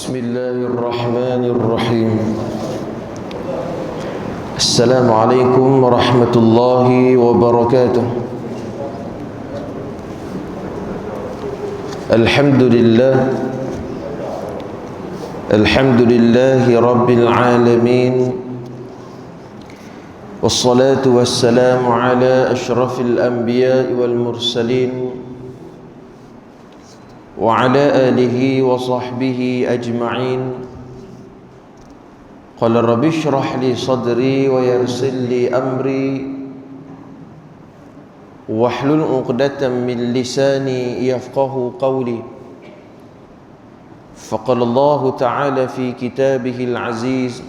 بسم الله الرحمن الرحيم. السلام عليكم ورحمة الله وبركاته. الحمد لله رب العالمين، والصلاة والسلام على أشرف الأنبياء والمرسلين وعلى آله وصحبه أجمعين. قال رب اشرح لي صدري ويسر لي أمري واحلل عقدة من لساني يفقه قولي. فقال الله تعالى في كتابه العزيز: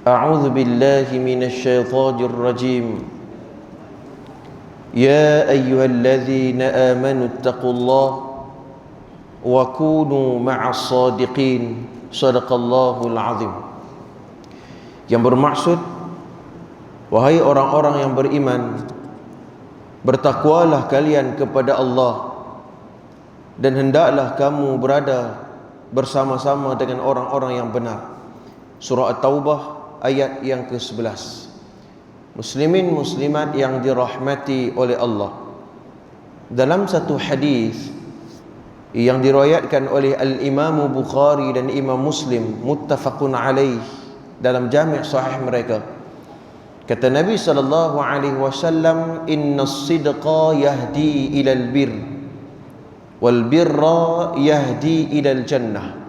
أعوذ بالله من الشيطان الرجيم. يا أيها الذين آمنوا اتقوا الله وكونوا مع الصادقين. صدق الله العظيم. Yang bermaksud, wahai orang-orang yang beriman, bertakwalah kalian kepada Allah dan hendaklah kamu berada bersama-sama dengan orang-orang yang benar. Surah At-Taubah ayat yang ke-11. Muslimin muslimat yang dirahmati oleh Allah, dalam satu hadis yang diriwayatkan oleh Al-Imam Bukhari dan Imam Muslim, muttafaqun alaih, dalam jami' sahih mereka, kata Nabi sallallahu alaihi wasallam, innas sidqa yahdi ilal bir wal birra yahdi ilal jannah.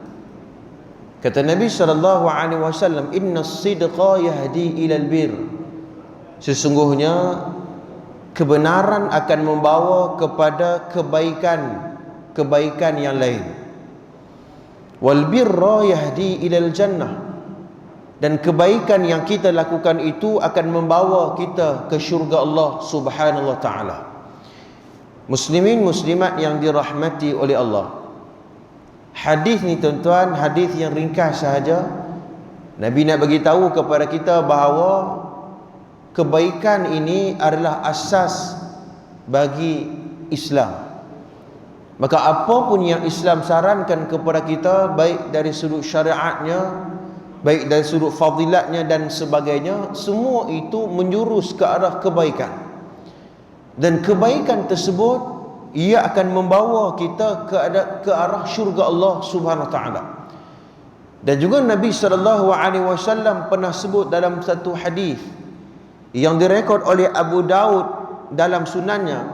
Kata Nabi sallallahu alaihi wasallam, innas sidqa yahdi ilal bir, sesungguhnya kebenaran akan membawa kepada kebaikan yang lain. Wal birra yahdi ilal jannah, dan kebaikan yang kita lakukan itu akan membawa kita ke syurga Allah Subhanahu wa taala. Muslimin muslimat yang dirahmati oleh Allah, hadis ni tuan-tuan, hadis yang ringkas sahaja. Nabi nak bagi tahu kepada kita bahawa kebaikan ini adalah asas bagi Islam. Maka apa pun yang Islam sarankan kepada kita, baik dari sudut syariatnya, baik dari sudut fadilatnya dan sebagainya, semua itu menjurus ke arah kebaikan. Dan kebaikan tersebut, ia akan membawa kita ke arah syurga Allah Subhanahu wa taala. Dan juga Nabi sallallahu alaihi wasallam pernah sebut dalam satu hadis yang direkod oleh Abu Daud dalam sunannya,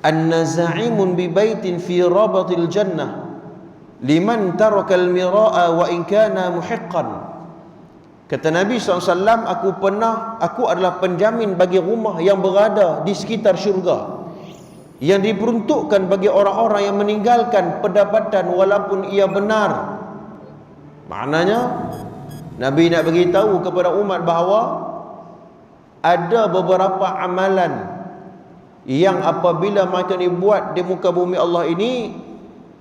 an-naza'imun bi baitin fi rabatil jannah liman taraka al-mira'a wa in kana muhiqqan. Kata Nabi SAW, aku adalah penjamin bagi rumah yang berada di sekitar syurga, yang diperuntukkan bagi orang-orang yang meninggalkan pendapatan walaupun ia benar. Maknanya Nabi nak bagi tahu kepada umat bahawa ada beberapa amalan yang apabila mereka dibuat di muka bumi Allah ini,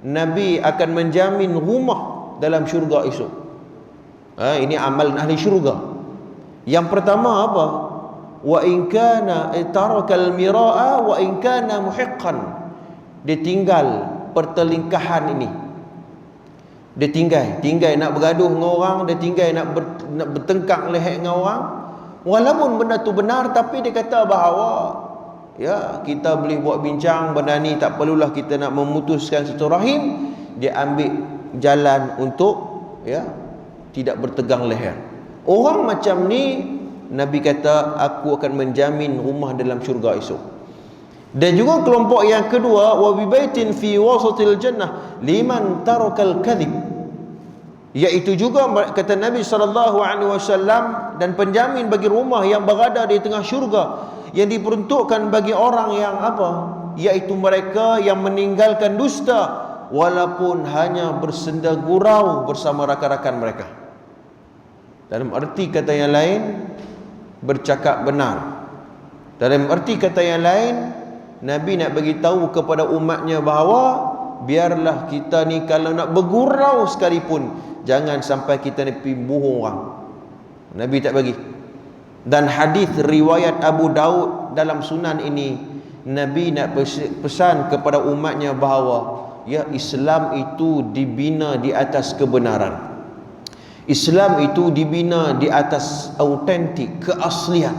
Nabi akan menjamin rumah dalam syurga esok. Ini amalan ahli syurga. Yang pertama apa? Wa in kana tarakal mira'a wa in kana muhiqqan. Dia tinggal pertelingkahan ini. Dia tinggal nak bergaduh dengan orang, dia tinggal nak bertengkar leher dengan orang. Walaupun benda tu benar, tapi dia kata bahawa ya, kita boleh buat bincang, benda ni tak perlulah kita nak memutuskan silaturahim. Dia ambil jalan untuk tidak bertegang leher. Orang macam ni, Nabi kata, aku akan menjamin rumah dalam syurga esok. Dan juga kelompok yang kedua, wa bi baitin fi wasatil jannah liman tarakal kadhib, iaitu juga kata Nabi SAW, dan penjamin bagi rumah yang berada di tengah syurga, yang diperuntukkan bagi orang yang apa? Iaitu mereka yang meninggalkan dusta walaupun hanya bersenda gurau bersama rakan-rakan mereka. Dalam arti kata yang lain, bercakap benar. Dalam arti kata yang lain, Nabi nak bagi tahu kepada umatnya bahawa biarlah kita ni kalau nak bergurau sekalipun, jangan sampai kita ni pergi bohong orang. Nabi tak bagi. Dan hadis riwayat Abu Daud dalam sunan ini, Nabi nak pesan kepada umatnya bahawa ya, Islam itu dibina di atas kebenaran. Islam itu dibina di atas autentik, keaslian.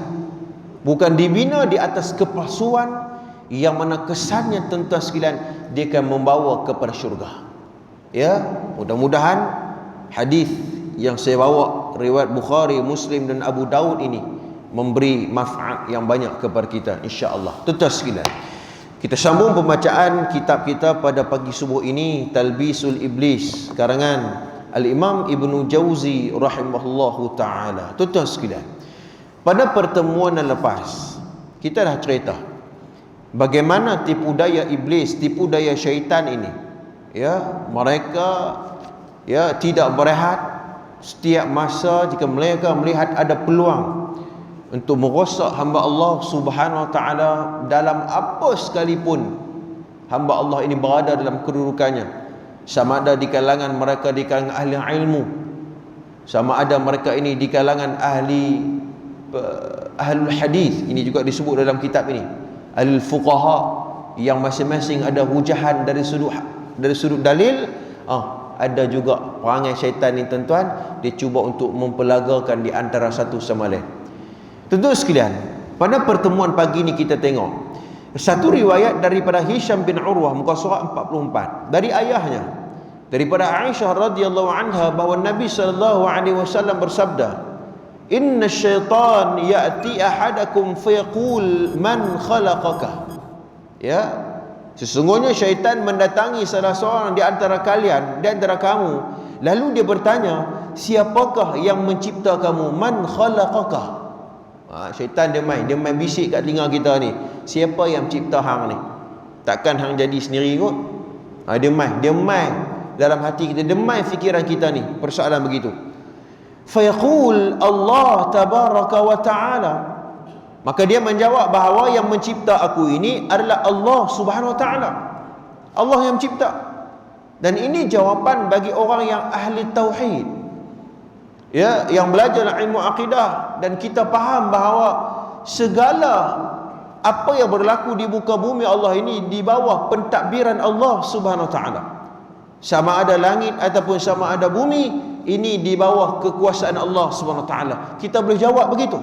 Bukan dibina di atas kepalsuan yang mana kesannya tuan-tuan sekalian dia akan membawa kepada syurga. Ya, mudah-mudahan hadis yang saya bawa riwayat Bukhari, Muslim dan Abu Daud ini memberi manfaat yang banyak kepada kita insya-Allah. Tuan-tuan sekalian, kita sambung pembacaan kitab kita pada pagi subuh ini, Talbisul Iblis karangan Al-Imam Ibnu Jauzi rahimahullahu taala. Tuan-tuan sekalian, pada pertemuan yang lepas kita dah cerita bagaimana tipu daya iblis, tipu daya syaitan ini. Ya, mereka ya tidak berehat. Setiap masa jika mereka melihat ada peluang untuk merosak hamba Allah Subhanahu wa taala dalam apa sekalipun hamba Allah ini berada dalam kedudukannya, sama ada di kalangan mereka di kalangan ahli ilmu, sama ada mereka ini di kalangan ahlul hadis, ini juga disebut dalam kitab ini, ahlul fuqaha, yang masing-masing ada hujahan dari sudut dalil. Ada juga perangai syaitan ni tuan-tuan, dia cuba untuk mempelagakan di antara satu sama lain. Tuan-tuan sekalian, pada pertemuan pagi ni kita tengok satu riwayat daripada Hisham bin Urwah, muka surat 44, dari ayahnya, daripada Aisyah radhiyallahu anha, bahawa Nabi sallallahu alaihi wasallam bersabda, "Inna syaitan ya'ti ahadakum fayaqul man khalaqaka." Ya, sesungguhnya syaitan mendatangi salah seorang di antara kalian, di antara kamu, lalu dia bertanya, siapakah yang mencipta kamu? Man khalaqaka. Syaitan dia main bisik kat telinga kita ni, siapa yang cipta hang ni? Takkan hang jadi sendiri kot? Dia main dalam hati kita, dia main fikiran kita ni, persoalan begitu. Fayaqul Allah tabaraka wa ta'ala, maka dia menjawab bahawa yang mencipta aku ini adalah Allah Subhanahu wa taala. Allah yang mencipta. Dan ini jawapan bagi orang yang ahli tauhid, ya, yang belajar ilmu akidah, dan kita faham bahawa segala apa yang berlaku di muka bumi Allah ini di bawah pentadbiran Allah Subhanahu wa taala. Sama ada langit ataupun sama ada bumi, ini di bawah kekuasaan Allah Subhanahu wa taala. Kita boleh jawab begitu.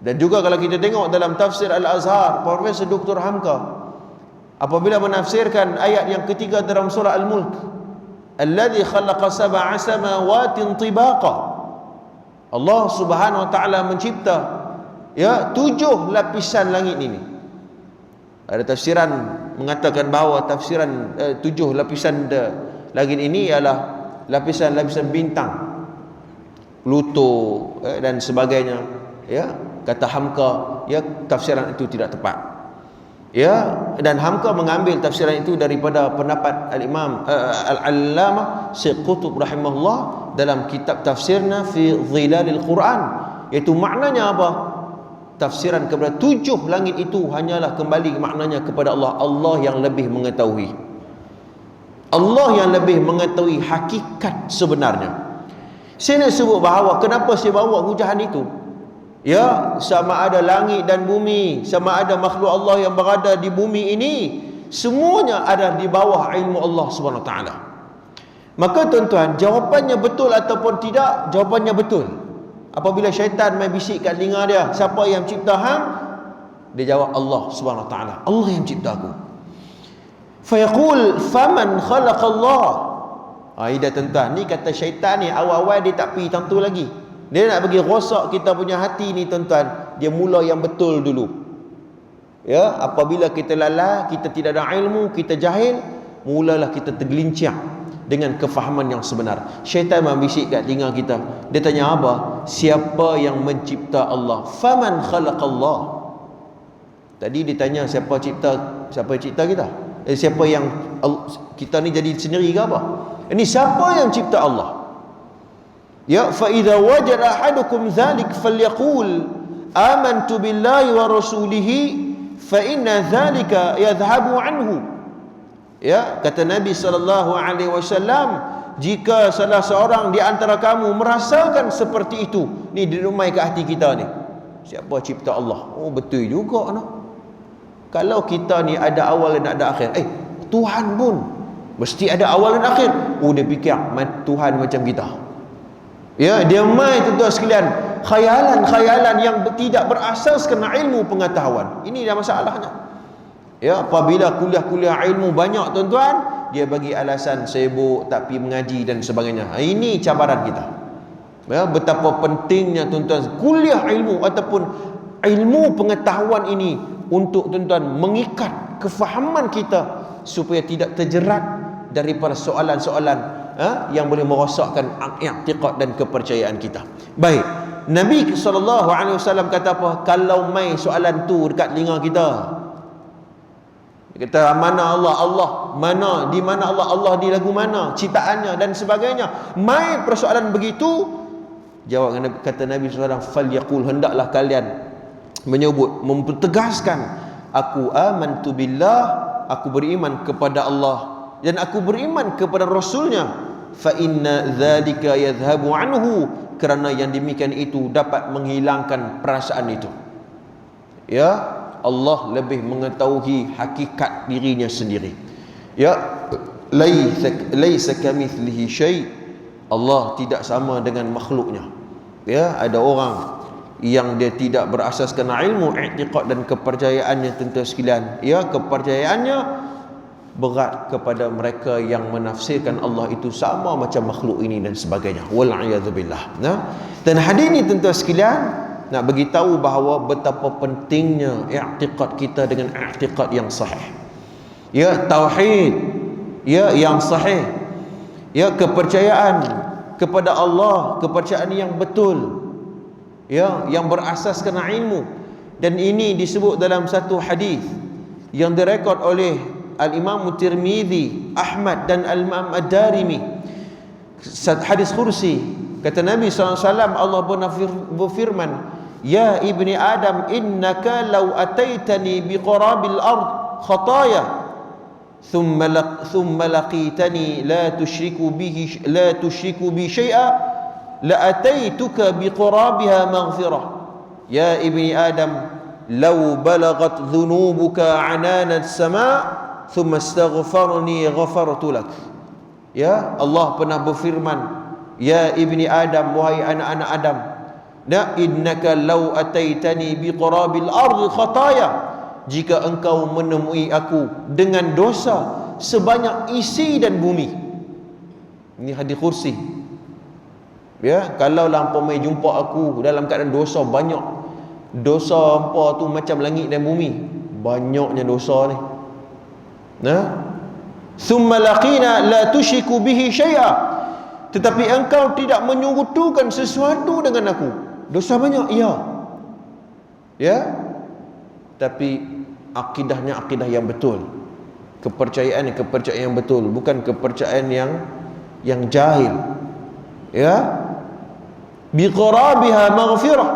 Dan juga kalau kita tengok dalam tafsir Al-Azhar, Profesor Dr. Hamka apabila menafsirkan ayat yang ketiga dalam surah Al-Mulk, alladzi khalaqa sab'a samawatin tibaqa, Allah Subhanahu wa taala mencipta ya 7 lapisan langit ini. Ada tafsiran mengatakan bahawa tafsiran 7 lapisan langit ini ialah lapisan-lapisan bintang, Pluto dan sebagainya. Ya, kata Hamka, ya, tafsiran itu tidak tepat. Ya, dan Hamka mengambil tafsiran itu daripada pendapat Al-Imam Al-Allamah Syekh Qutb rahimahullah dalam kitab tafsirnya fi Dhilalil Quran, iaitu maknanya apa? Tafsiran kepada 7 langit itu hanyalah kembali maknanya kepada Allah. Allah yang lebih mengetahui. Allah yang lebih mengetahui hakikat sebenarnya. Saya nak sebut bahawa kenapa saya bawa hujahan itu, ya, sama ada langit dan bumi, sama ada makhluk Allah yang berada di bumi ini, semuanya ada di bawah ilmu Allah Subhanahu wa taala. Maka tuan-tuan, jawapannya betul ataupun tidak, jawapannya betul. Apabila syaitan main bisik kat telinga dia, siapa yang cipta hang? Dia jawab Allah Subhanahu wa taala. Allah yang cipta aku. Fayaqul faman khalaqa Allah. Ida tuan-tuan, ni kata syaitan ni awal-awal dia tak pergi tentu lagi. Dia nak bagi rosak kita punya hati ni tuan-tuan. Dia mula yang betul dulu. Ya, apabila kita lalai, kita tidak ada ilmu, kita jahil, mulalah kita tergelincir dengan kefahaman yang sebenar. Syaitan membisik kat telinga kita. Dia tanya apa? Siapa yang mencipta Allah? Faman khalaqallah. Tadi dia tanya siapa yang cipta kita? Siapa yang kita ni jadi sendiri ke apa? Ini siapa yang cipta Allah? Ya, fa idza wajada ahadukum dzalik falyaqul amantu billahi wa rasulihi fa inna dzalika yadhhabu anhu. Ya, kata Nabi sallallahu alaihi wasallam, jika salah seorang di antara kamu merasakan seperti itu, ni dirumai ke hati kita ni, siapa cipta Allah? Oh, betul juga noh. Kalau kita ni ada awal dan ada akhir. Tuhan pun mesti ada awal dan akhir. Dia fikir Tuhan macam kita. Ya, dia mai tuan-tuan sekalian, khayalan-khayalan yang tidak berasaskan ilmu pengetahuan. Ini dah masalahnya. Ya, apabila kuliah-kuliah ilmu banyak tuan-tuan, dia bagi alasan sibuk tak pergi mengaji dan sebagainya. Ini cabaran kita. Ya, betapa pentingnya tuan-tuan kuliah ilmu ataupun ilmu pengetahuan ini untuk tuan-tuan mengikat kefahaman kita supaya tidak terjerat daripada soalan-soalan yang boleh merosakkan i'tiqad dan kepercayaan kita. Baik, Nabi SAW kata apa? Kalau mai soalan tu dekat telinga kita, dia kata mana Allah, Allah mana, di mana Allah, Allah di lagu mana, ciptaannya dan sebagainya, mai persoalan begitu, jawab kata Nabi SAW, falyaqul, hendaklah kalian menyebut, mempertegaskan, aku amantu billah, aku beriman kepada Allah dan aku beriman kepada Rasulnya, fa inna dzalika yadhhabu anhu, kerana yang demikian itu dapat menghilangkan perasaan itu. Ya, Allah lebih mengetahui hakikat dirinya sendiri. Ya, laisa kamitslihi syai', Allah tidak sama dengan makhluknya. Ya, ada orang yang dia tidak berasaskan ilmu, i'tiqad dan kepercayaannya tuan-tuan sekalian, ya, kepercayaannya berat kepada mereka yang menafsirkan Allah itu sama macam makhluk ini dan sebagainya. Wal'iyadzubillah. Dan hadis ini tuan-tuan sekalian nak beritahu bahawa betapa pentingnya i'tiqad kita dengan i'tiqad yang sahih. Ya, tauhid, ya, yang sahih. Ya, kepercayaan kepada Allah, kepercayaan yang betul. Ya, yang berasaskan ilmu. Dan ini disebut dalam satu hadis yang direkod oleh Al-Imam Tirmizi, Ahmad dan Al-Imam Ad-Darimi, hadis kursi. Kata Nabi SAW, Allah berfirman, ya ibni Adam, innaka law ataitani biqarabil ard khataya thumma laqitani la tushriku bi syai'a la ataituka biqarabiha maghfirah. Ya ibni Adam, law balagat dhunubuka anana as-sama' thumma astaghfarni ghafartu lak. Ya, Allah pernah berfirman, ya ibni Adam, wahai anak-anak Adam, innaka law ataitani biqarabil ardi khataya, jika engkau menemui aku dengan dosa sebanyak isi dan bumi. Ini hadis kursi. Ya, kalau lampamai jumpa aku dalam keadaan dosa banyak, dosa hampa tu macam langit dan bumi, banyaknya dosa ni. Thumma laqina la tushriku bihi syai'a, tetapi engkau tidak menyekutukan sesuatu dengan aku. Dosa banyak, iya. Ya. Tapi akidahnya akidah yang betul. Kepercayaan yang betul, bukan kepercayaan yang jahil. Ya. Biqarabiha maghfirah,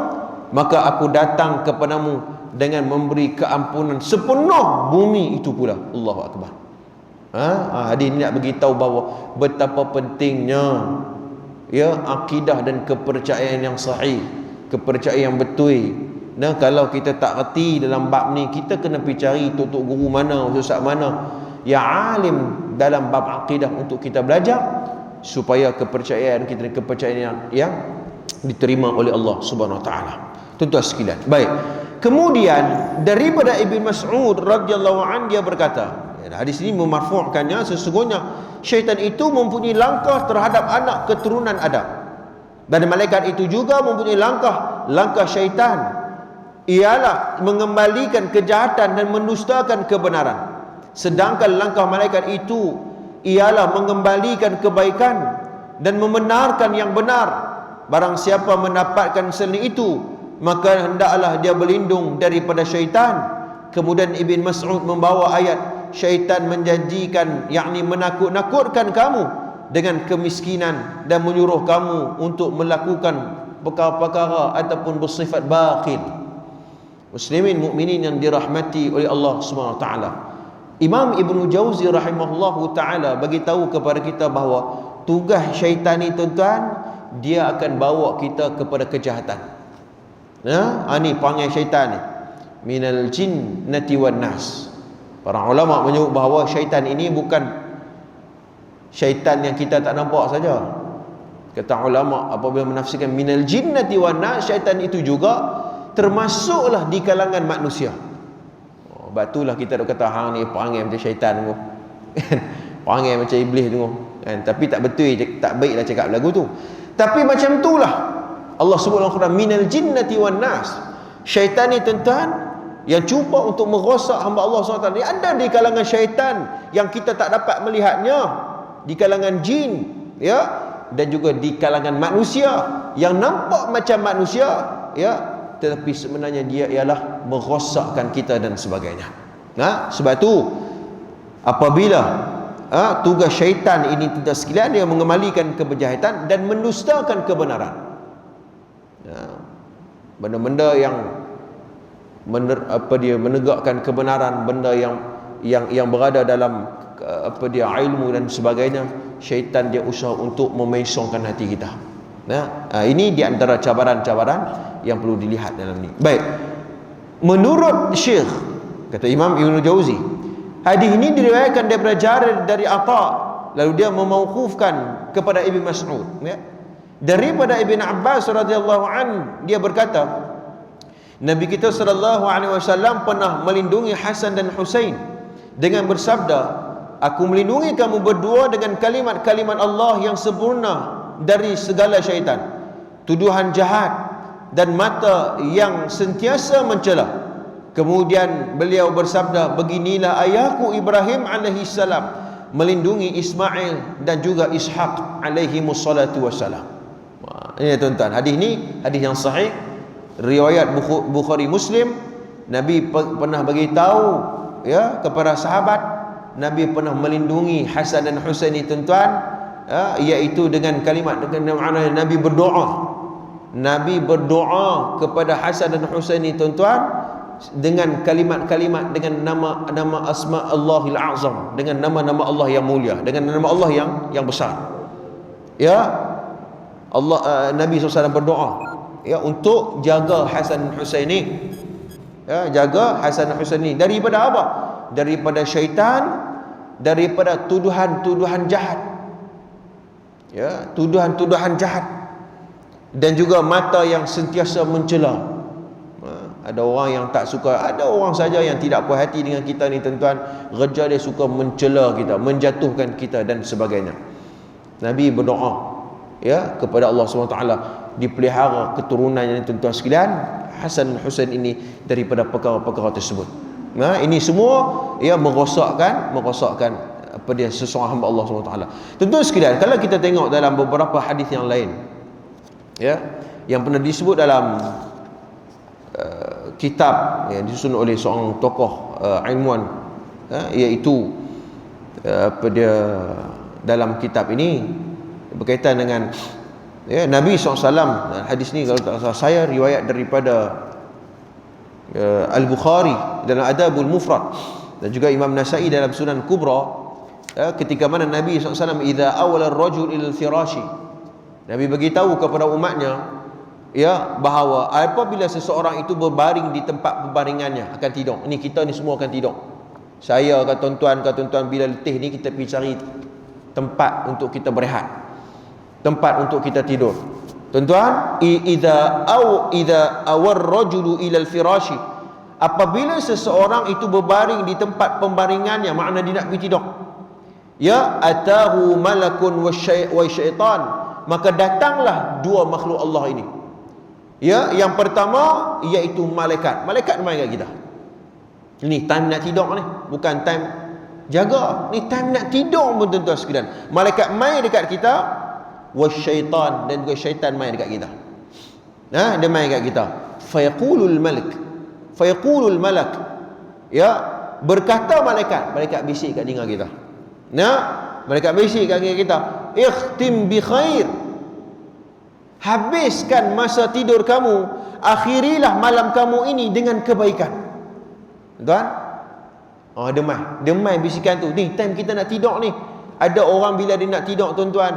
maka aku datang kepadamu dengan memberi keampunan sepenuh bumi itu pula. Allahu Akbar. Hadis ini nak beritahu bahawa betapa pentingnya, ya, akidah dan kepercayaan yang sahih, kepercayaan yang betul. Kalau kita tak reti dalam bab ni, kita kena pergi cari tok guru mana, ustaz mana yang alim dalam bab akidah untuk kita belajar, supaya kepercayaan kita, kepercayaan yang diterima oleh Allah Subhanahu Wa Taala. Tuan-tuan sekalian, baik. Kemudian daripada Ibn Mas'ud radhiyallahu anhu, dia berkata, hadis ini memarfu'kannya, sesungguhnya syaitan itu mempunyai langkah terhadap anak keturunan Adam, dan malaikat itu juga mempunyai langkah syaitan, ialah mengembalikan kejahatan dan mendustakan kebenaran, sedangkan langkah malaikat itu ialah mengembalikan kebaikan dan membenarkan yang benar. Barang siapa mendapatkan selain itu, maka hendaklah dia berlindung daripada syaitan. Kemudian Ibn Mas'ud membawa ayat, syaitan menjanjikan, yakni menakut-nakutkan kamu dengan kemiskinan dan menyuruh kamu untuk melakukan perkara-perkara ataupun bersifat bakhil. Muslimin mukminin yang dirahmati oleh Allah Subhanahu Wa Taala, Imam Ibnu Jauzi rahimahullahu taala bagi tahu kepada kita bahawa tugas syaitan ni tuan-tuan, dia akan bawa kita kepada kejahatan. Ini panggil syaitan ni, minal jinnati wan nas. Para ulama menyebut bahawa syaitan ini bukan syaitan yang kita tak nampak saja. Kata ulama apabila menafsirkan minal jinnati wan nas, syaitan itu juga termasuklah di kalangan manusia. Batulah kita dok kata hang ni perangai macam syaitan tu. Perangai macam iblis tu kan. Tapi tak betul, tak baiklah cakap lagu tu. Tapi macam itulah Allah sebut dalam Quran minal jinnati wan nas. Syaitan ni tuan-tuan yang cuba untuk merosak hamba Allah SWT, dia ada di kalangan syaitan yang kita tak dapat melihatnya, di kalangan jin, ya, dan juga di kalangan manusia yang nampak macam manusia, ya, tetapi sebenarnya dia ialah merosakkan kita dan sebagainya. Sebab tu apabila tugas syaitan ini tidak sekalian, dia mengembalikan kebejahatan dan mendustakan kebenaran. Benda-benda yang menegakkan kebenaran, benda yang berada dalam ilmu dan sebagainya, syaitan dia usaha untuk memesongkan hati kita. Ini di antara cabaran-cabaran yang perlu dilihat dalam ini. Baik, menurut Syekh, kata Imam Ibn Jauzi, hadis ini diriwayatkan daripada Jarir dari Atha, lalu dia memauqufkan kepada Ibn Mas'ud, ya. Daripada Ibn Abbas radhiyallahu an, dia berkata, Nabi kita sallallahu alaihi wasallam pernah melindungi Hasan dan Husain dengan bersabda, aku melindungi kamu berdua dengan kalimat-kalimat Allah yang sempurna dari segala syaitan, tuduhan jahat dan mata yang sentiasa mencela. Kemudian beliau bersabda, beginilah ayahku Ibrahim alaihi salam melindungi Ismail dan juga Ishaq alaihi wassalatu wassalam. Ini tuan-tuan, hadis ni hadis yang sahih, riwayat Bukhari Muslim. Nabi pernah bagi tahu, ya, kepada sahabat, Nabi pernah melindungi Hasan dan Husain ini tuan-tuan, iaitu dengan kalimat, dengan makna Nabi berdoa. Nabi berdoa kepada Hasan dan Husain ini tuan-tuan dengan kalimat-kalimat, dengan nama asma Allahil Azam, dengan nama-nama Allah yang mulia, dengan nama Allah yang besar. Ya, Allah, Nabi SAW berdoa, ya, untuk jaga Hasan dan Husain ini, ya, jaga Hasan dan Husain ini daripada apa? Daripada syaitan, daripada tuduhan-tuduhan jahat, ya, tuduhan-tuduhan jahat, dan juga mata yang sentiasa mencela. Ada orang yang tak suka, ada orang saja yang tidak puas hati dengan kita ni tuan-tuan, kerja dia suka mencela kita, menjatuhkan kita dan sebagainya. Nabi berdoa, ya, kepada Allah SWT dipelihara keturunannya tuan-tuan sekalian, Hasan dan Husain ini daripada perkara-perkara tersebut. Ini semua, ya, merosakkan seseorang hamba Allah SWT. Tuan-tuan sekalian, kalau kita tengok dalam beberapa hadis yang lain, ya, yang pernah disebut dalam kitab yang disusun oleh seorang tokoh ilmuwan, iaitu dalam kitab ini berkaitan dengan, ya, Nabi SAW. Hadis ni kalau tak salah saya riwayat daripada Al-Bukhari dalam Adabul Mufrad dan juga Imam Nasa'i dalam Sunan Kubra, ketika mana Nabi SAW idza awala ar-rajul ila al-firashi, Nabi beritahu kepada umatnya, ya, bahawa apabila seseorang itu berbaring di tempat berbaringannya akan tidur. Ini kita ni semua akan tidur. Saya kata tuan-tuan bila letih ni kita pergi cari tempat untuk kita berehat, tempat untuk kita tidur. Tuan-tuan, idza awar rajulu ila al-firashi, apabila seseorang itu berbaring di tempat pembaringannya, makna dia nak pergi tidur, ya, atahu malakun wa syaitan, maka datanglah dua makhluk Allah ini. Ya, yang pertama iaitu malaikat. Malaikat main kat kita. Ini time nak tidur ni, bukan time jaga. Ni time nak tidur pun tuan-tuan sekalian. Malaikat main dekat kita, wasyaitan, dan juga syaitan main dekat kita. Dia main dekat kita. Fayaqulul malak. Ya, berkata malaikat bisik kat telinga kita. Malaikat bisik kat telinga kita, ikhtim bi khair. Habiskan masa tidur kamu, akhirilah malam kamu ini dengan kebaikan. Tuan, demai bisikan tu. Ni time kita nak tidur ni. Ada orang bila dia nak tidur tuan-tuan,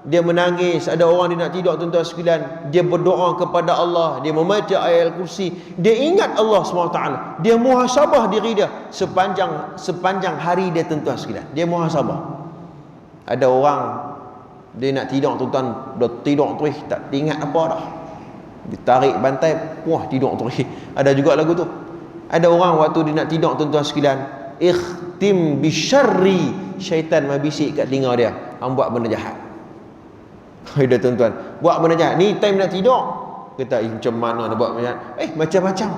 dia menangis. Ada orang dia nak tidur, tuan-tuan sekalian, dia berdoa kepada Allah, dia membaca ayat Al-Kursi, dia ingat Allah SWT, dia muhasabah diri dia sepanjang hari dia, tuan-tuan sekalian, dia muhasabah. Ada orang dia nak tidur, tuan-tuan, dah tidur terus, tak ingat apa dah, ditarik bantai, wah tidur terus. Ada juga lagu tu. Ada orang waktu dia nak tidur, tuan-tuan sekalian, ikhtim bisyarri, syaitan mabisik kat telinga dia, hang buat benda jahat. Dah tuan-tuan, buat benda jahat ni time nak tidur, kata macam mana nak buat benda jahat, macam-macam.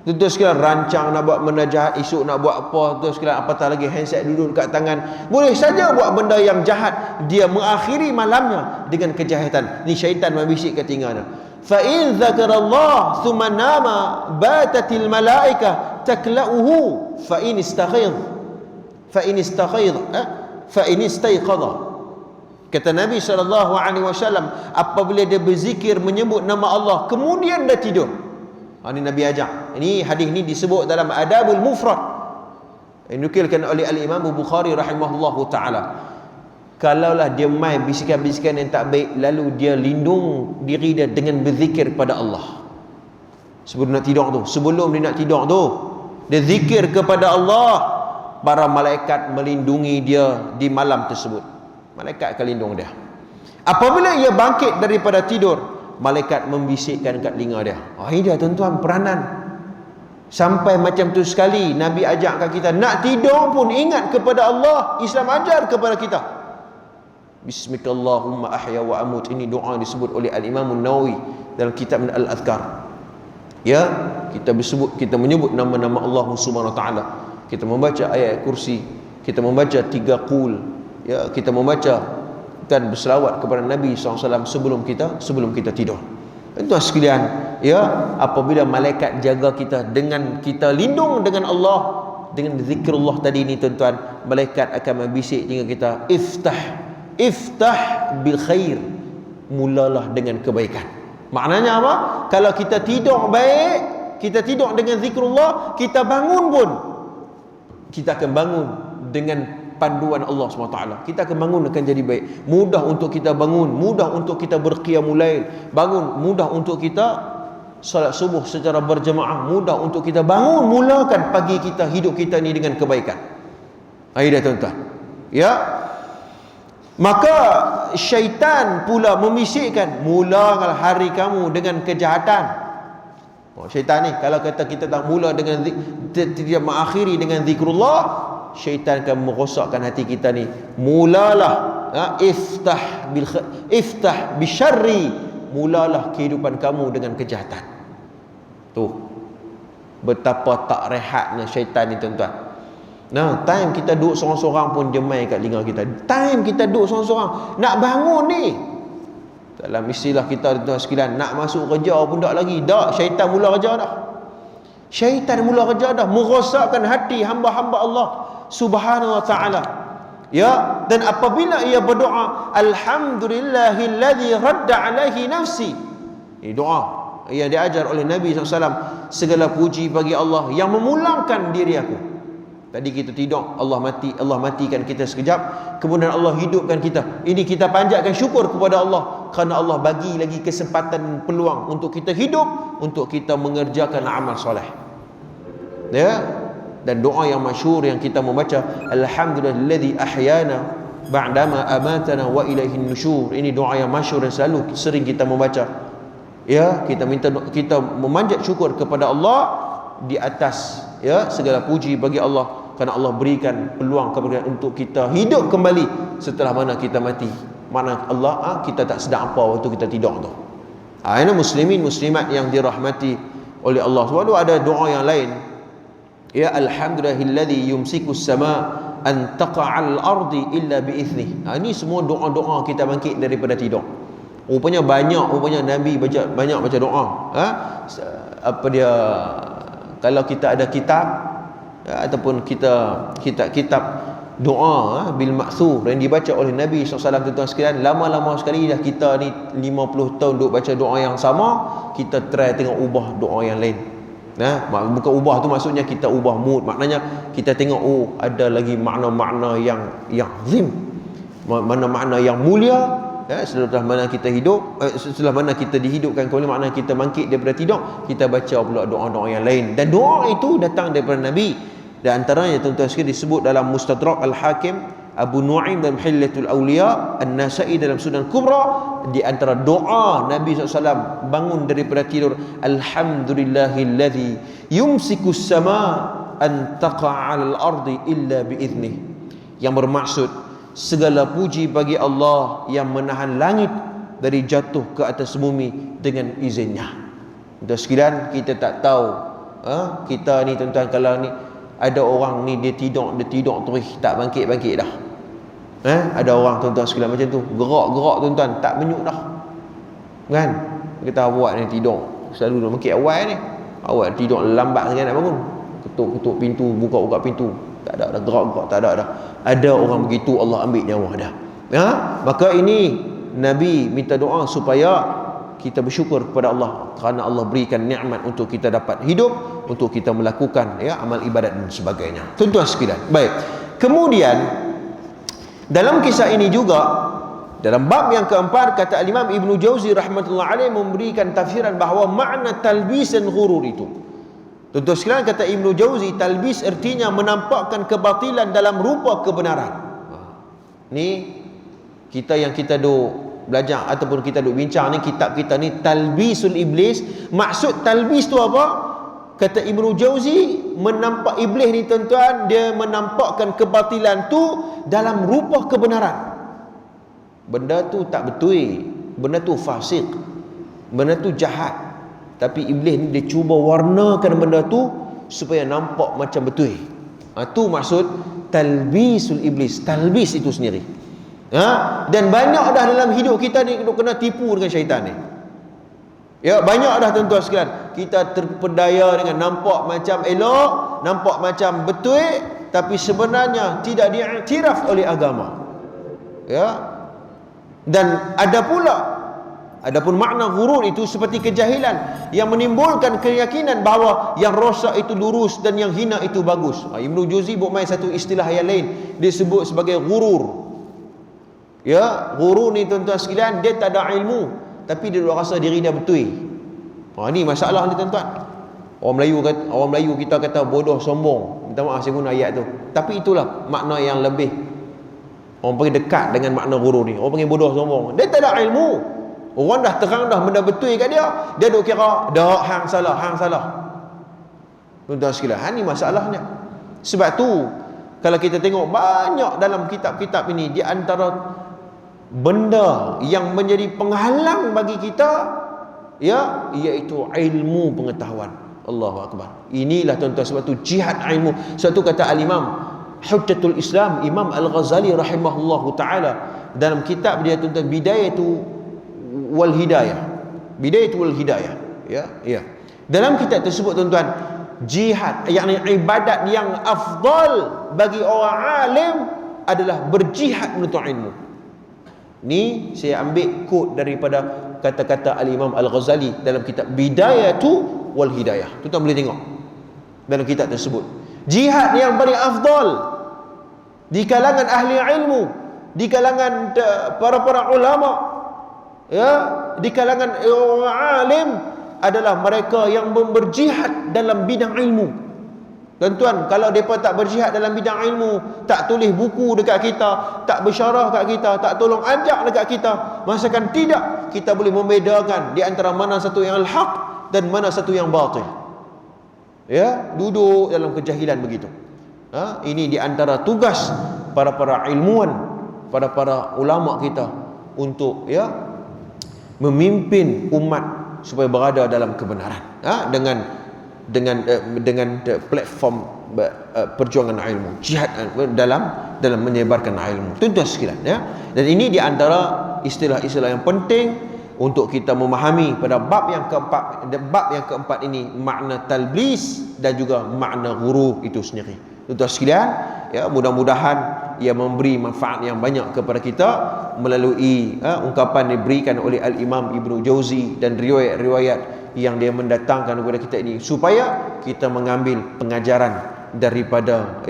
Tuan-tuan sekalian, rancang nak buat benda jahat, esok nak buat apa, tuan sekalian, apatah lagi handset duduk dekat tangan, boleh saja buat benda yang jahat. Dia mengakhiri malamnya dengan kejahatan. Ni syaitan mabisik kat telinga dia. Fa in dzakarallah thumma nama batatil malaika takla'uhu fa in istayqadha. Kata Nabi SAW, apabila dia berzikir menyebut nama Allah kemudian dah tidur. Ini Nabi ajak. Ini hadis ni disebut dalam Adabul Mufrad, dinukilkan oleh Al-Imam Bukhari rahimahullahu taala. Kalaulah dia main bisikan-bisikan yang tak baik, lalu dia lindung diri dia dengan berzikir pada Allah sebelum dia nak tidur tu, dia zikir kepada Allah, para malaikat melindungi dia di malam tersebut. Malaikat akan lindung dia. Apabila ia bangkit daripada tidur, malaikat membisikkan kat telinga dia. Ini dia tuan-tuan peranan. Sampai macam tu sekali Nabi ajarkan kita, nak tidur pun ingat kepada Allah. Islam ajar kepada kita, Bismikallahumma ahya wa amut. Ini doa disebut oleh Al-Imam Nawawi dalam kitab Al-Adhkar. Ya, kita menyebut nama-nama Allah Subhanahu wa taala. Kita membaca ayat kursi, kita membaca 3 qul, ya, kita membaca dan berselawat kepada Nabi SAW sebelum kita tidur. Tuan sekalian, ya, apabila malaikat jaga kita dengan kita lindung dengan Allah, dengan zikrullah tadi ni, tuan-tuan, malaikat akan membisik telinga kita, iftah bil khair, mulalah dengan kebaikan. Maknanya apa? Kalau kita tidur baik, kita tidur dengan zikrullah, kita bangun pun, kita akan bangun dengan panduan Allah SWT. Kita akan bangun akan jadi baik. Mudah untuk kita bangun, mudah untuk kita berqiyamul lail, mudah untuk kita salat subuh secara berjemaah, mudah untuk kita bangun, mulakan pagi kita, hidup kita ni dengan kebaikan. Aida tuan-tuan, ya. Maka syaitan pula membisikkan, mulakan hari kamu dengan kejahatan. Syaitan ni kalau kata kita tak mula dengan tidak mengakhiri dengan zikrullah, syaitan akan merosakkan hati kita ni. Mulalah, iftah bisyarri, mulalah kehidupan kamu dengan kejahatan. Tu betapa tak rehatnya syaitan ni, tuan-tuan. Nah, time kita duduk seorang-seorang pun dia main kat telinga kita. Time kita duduk seorang-seorang, nak bangun ni, dalam istilah kita, tuan-tuan sekalian, nak masuk kerja pun tak lagi. Dak, syaitan mula kerja dah. Syaitan mula kerja dah, merosakkan hati hamba-hamba Allah Subhanahu wa ta'ala. Ya, dan apabila ia berdoa, alhamdulillahilladzi radda alaihi nafsi, ini doa yang diajar oleh Nabi SAW, segala puji bagi Allah yang memulangkan diri aku. Tadi kita tidur, Allah matikan kita sekejap, kemudian Allah hidupkan kita. Ini kita panjatkan syukur kepada Allah kerana Allah bagi lagi kesempatan, peluang untuk kita hidup, untuk kita mengerjakan amal soleh. Ya, dan doa yang masyhur yang kita membaca, alhamdulillazi ahyana ba'dama amatana wa ilaihin nusyur. Ini doa yang masyhur dan selalu sering kita membaca. Ya, kita memanjat syukur kepada Allah di atas, ya, segala puji bagi Allah kerana Allah berikan peluang kepada untuk kita hidup kembali setelah mana kita mati. Mana Allah, kita tak sedar apa waktu kita tidur tu. Ini muslimin muslimat yang dirahmati oleh Allah. Sebab ada doa yang lain, ya, alhamdulillahilladzi yumsikus sama an taqa'al ardi illa biiznih. Ini semua doa-doa kita bangkit daripada tidur. Rupanya Nabi banyak baca doa. Apa dia, kalau kita ada kitab, ataupun kitab doa bil ma'thur yang dibaca oleh Nabi SAW, tuan-tuan sekalian, lama-lama sekali dah kita ni 50 tahun duk baca doa yang sama, kita try tengok ubah doa yang lain. Bukan ubah tu maksudnya kita ubah mood, maknanya kita tengok ada lagi makna-makna yang azim, makna-makna yang mulia setelah mana kita hidup, setelah mana kita dihidupkan kembali, makna kita bangkit daripada tidur, kita baca pula doa-doa yang lain, dan doa itu datang daripada Nabi. Dan antaranya tuan-tuan sekalian disebut dalam Mustadrak Al-Hakim, Abu Nu'aim dalam Hilyatul Awliya, An-Nasa'i dalam Sunan Kubra. Di antara doa Nabi SAW bangun daripada tidur, Alhamdulillahilladzi yumsikus sama an taqa'a 'alal ardi illa biiznih, yang bermaksud segala puji bagi Allah yang menahan langit dari jatuh ke atas bumi dengan izinnya. Tuan sekalian, kita tak tahu kita ni tuan-tuan, kalau ni ada orang ni dia tidur terus tak bangkit dah. Ada orang tuan-tuan sekalian macam tu, gerak tuan-tuan tak menyuk dah. Kan? Kita awak ni tidur selalu bangkit awal ni. Awak tidur lambat sangat nak bangun. Ketuk pintu, buka pintu. Tak ada dah gerak, tak ada dah. Ada orang begitu, Allah ambil nyawa dah. Maka ini Nabi minta doa supaya kita bersyukur kepada Allah kerana Allah berikan nikmat untuk kita dapat hidup, untuk kita melakukan amal ibadat dan sebagainya. Tuan-tuan sekalian. Baik. Kemudian dalam kisah ini juga, dalam bab yang keempat, kata Imam Ibnu Jauzi rahmatullah alaih memberikan tafsiran bahawa makna talbis dan ghurur itu. Tuan-tuan sekalian, kata Ibnu Jauzi, talbis artinya menampakkan kebatilan dalam rupa kebenaran. Ni kita yang kita duk belajar ataupun kita duk bincang ni, kitab kita ni Talbisul Iblis. Maksud talbis tu apa? Kata Ibnu Jauzi, menampak iblis ni tuan-tuan, dia menampakkan kebatilan tu dalam rupa kebenaran. Benda tu tak betul, benda tu fasik, benda tu jahat, tapi iblis ni dia cuba warnakan benda tu supaya nampak macam betul. Tu maksud talbisul iblis, talbis itu sendiri. Dan banyak dah dalam hidup kita ni kena tipu dengan syaitan ni. Banyak dah tuan-tuan sekalian, kita terpedaya dengan nampak macam elok, nampak macam betul, tapi sebenarnya tidak diiktiraf oleh agama. Dan adapun makna ghurur itu seperti kejahilan yang menimbulkan keyakinan bahawa yang rosak itu lurus dan yang hina itu bagus. Ibnu Jauzi buat main satu istilah yang lain, disebut sebagai ghurur. Ghurur ni tuan-tuan sekalian, dia tak ada ilmu, tapi dia rasa diri dia betul. Ni masalah ni tuan-tuan. Orang Melayu kita kata bodoh sombong. Minta maaf saya guna ayat tu. Tapi itulah makna yang lebih orang pergi dekat dengan makna ghurur ni. Orang panggil bodoh sombong, dia tak ada ilmu. Orang dah terang dah benda betul kat dia, dia duk kira dah hang salah. Tuan-tuan sekalian, ni masalahnya. Sebab tu kalau kita tengok banyak dalam kitab-kitab ini, di antara benda yang menjadi penghalang bagi kita iaitu ilmu pengetahuan. Allahu akbar. Inilah tuan-tuan, sebab tu jihad ilmu. Sebab tu kata al-Imam Hujjatul Islam Imam Al-Ghazali rahimahullahu taala dalam kitab dia tuan-tuan, Bidayatul Hidayah. Dalam kitab tersebut tuan-tuan, jihad yakni ibadat yang afdal bagi orang alim adalah berjihad menuntut ilmu. Ni saya ambil quote daripada kata-kata al-Imam Al-Ghazali dalam kitab Bidayatul Hidayah. Tuan-tuan boleh tengok dalam kitab tersebut, jihad yang paling afdal di kalangan ahli ilmu, di kalangan para ulama, di kalangan orang alim adalah mereka yang berjihad dalam bidang ilmu. Tuan-tuan, kalau mereka tak berjihad dalam bidang ilmu, tak tulis buku dekat kita, tak bersyarah kat kita, tak tolong ajak dekat kita, masakan tidak kita boleh membedakan di antara mana satu yang al-haq dan mana satu yang batil. Duduk dalam kejahilan begitu. Ini di antara tugas para ilmuwan, para ulama kita untuk memimpin umat supaya berada dalam kebenaran, dengan platform perjuangan ilmu, jihad dalam menyebarkan ilmu. Tuan-tuan sekalian, dan ini di antara istilah-istilah yang penting untuk kita memahami pada bab yang keempat ini, makna talbis dan juga makna ghurur itu sendiri. Tuan-tuan sekalian, mudah-mudahan ia memberi manfaat yang banyak kepada kita melalui ungkapan diberikan oleh Al-Imam Ibnu Jauzi dan riwayat-riwayat yang dia mendatangkan kepada kita ini, supaya kita mengambil pengajaran daripada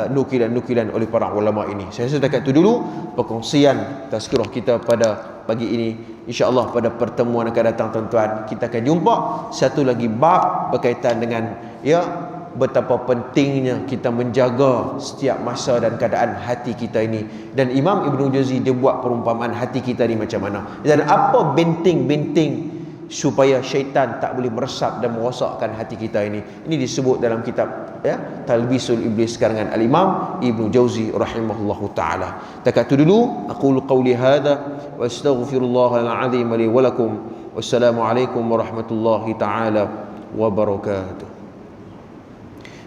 nukilan-nukilan oleh para ulama ini. Saya rasa setakat itu dulu perkongsian tazkirah kita pada pagi ini. InsyaAllah pada pertemuan akan datang tuan-tuan, kita akan jumpa satu lagi bab berkaitan dengan betapa pentingnya kita menjaga setiap masa dan keadaan hati kita ini. Dan Imam Ibn Jauzi dia buat perumpamaan hati kita ni macam mana, dan apa benting-benting supaya syaitan tak boleh meresap dan merosakkan hati kita ini. Ini disebut dalam kitab Talbisul Iblis karangan Al-Imam Ibn Jauzi rahimahullahu taala. Takat tu dulu, aqulu qawli hadha wa astaghfirullahal azim li wa lakum. Wassalamualaikum warahmatullahi taala wabarakatuh.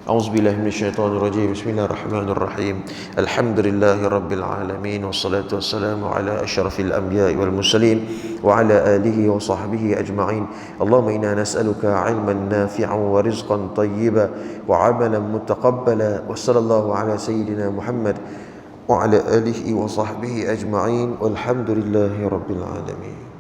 أعوذ بالله من الشيطان الرجيم. بسم الله الرحمن الرحيم. الحمد لله رب العالمين، والصلاة والسلام على أشرف الأنبياء والمرسلين وعلى آله وصحبه أجمعين. اللهم إنا نسألك علما نافعا ورزقا طيبا وعملا متقبلا، وصلى الله على سيدنا محمد وعلى آله وصحبه أجمعين، والحمد لله رب العالمين.